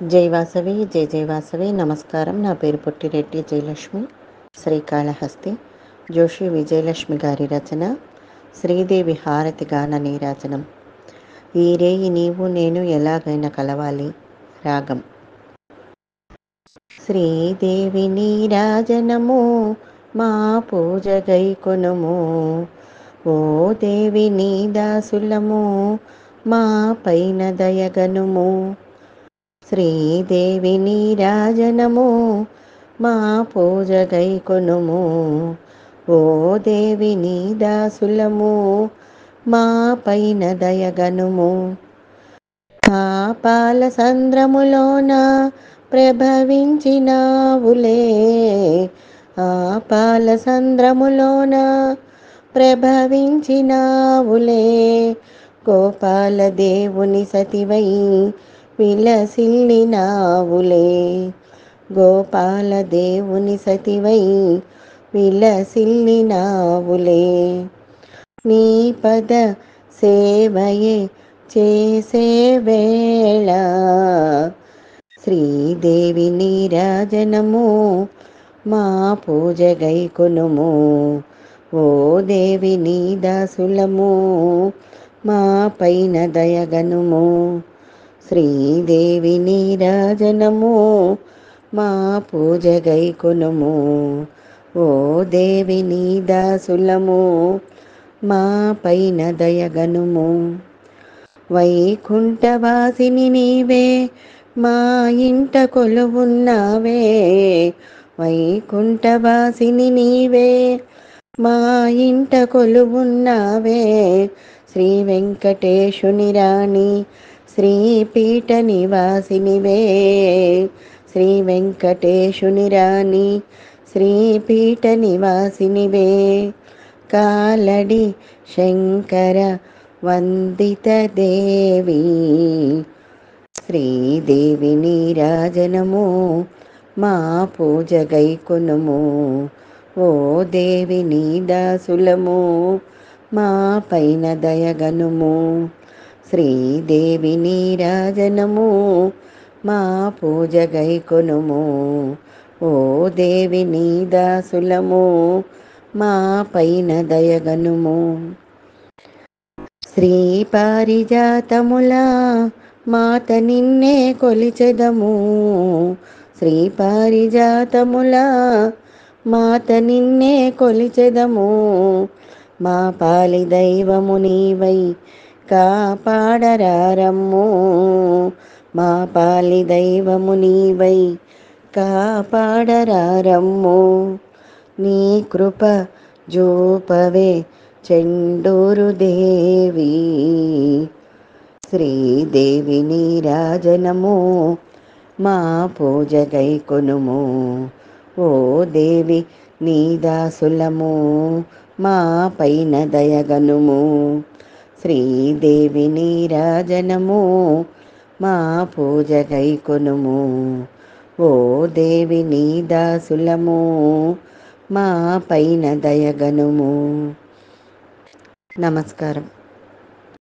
జై వాసవి జై జై వాసవి. నమస్కారం. నా పేరు పొట్టిరెడ్డి జయలక్ష్మి, శ్రీకాళహస్తి. జోషి విజయలక్ష్మి గారి రచన. శ్రీదేవి హారతి గాన నీరాజనం. ఈ రేయి నీవు నేను ఎలాగైనా కలవాలి. రాగం. శ్రీదేవి నీరాజనము మా పూజ గైకొనుము. ఓ దేవి నీ దాసులము మా పైన దయగనుము. శ్రీదేవి నీరాజనము మా పూజ గైకొనుము. ఓ దేవి నీ దాసులము మా పైన దయగనుము. పాపాల సంద్రములోన ప్రభవించినావులే. పాల సంద్రములోన ప్రభవించినావులే. గోపాల దేవుని సతివై విలసిల్లినావులే. గోపాల దేవుని సతివై విలసిల్లినావులే. నీ పద సేవయే చేసే వేళ శ్రీదేవి నీరాజనము మా పూజ గైకొనుము. ఓ దేవి నీ దాసులము మా పైన దయగనుము. శ్రీదేవి నీరాజనము మా పూజ గైకొనుము. ఓ దేవి నీ దాసులము మా పైన దయగనుము. వైకుంఠవాసిని నీవే మా ఇంట కొలువున్నావే. వైకుంఠవాసిని నీవే మా ఇంట కొలువున్నావే. శ్రీ వెంకటేశుని రాణి శ్రీపీఠ నివాసినివే. శ్రీ వెంకటేశుని రాణి శ్రీపీఠ నివాసినివే. కాలడి శంకర వందిత దేవి శ్రీదేవి నీరాజనము మా పూజ గైకొనుము. ఓ దేవి నీ దాసులము మా పైన దయగనుము. శ్రీదేవి నీరాజనము మా పూజ గైకొనుము. ఓ దేవి నీ దాసులము మా పైన దయగనుము. శ్రీ పారిజాతముల మాత నిన్నే కొలిచెదము. శ్రీ పారిజాతముల మాత నిన్నే కొలిచెదము. మా పాలి దైవము నీవై కాపాడరారమ్ము. మా పాలి దైవము నీవై కాపాడరారమ్ము. నీ కృప జూపవే చెండూరు దేవి. శ్రీదేవి నీరాజనము మా పూజ గైకొనుము. ఓ దేవి నీ దాసులము మా పైన దయగనుము. శ్రీదేవి నీరాజనము మా పూజ గైకొనుము. ఓ దేవి నీ దాసులము మా పైన దయగనుము. నమస్కారం.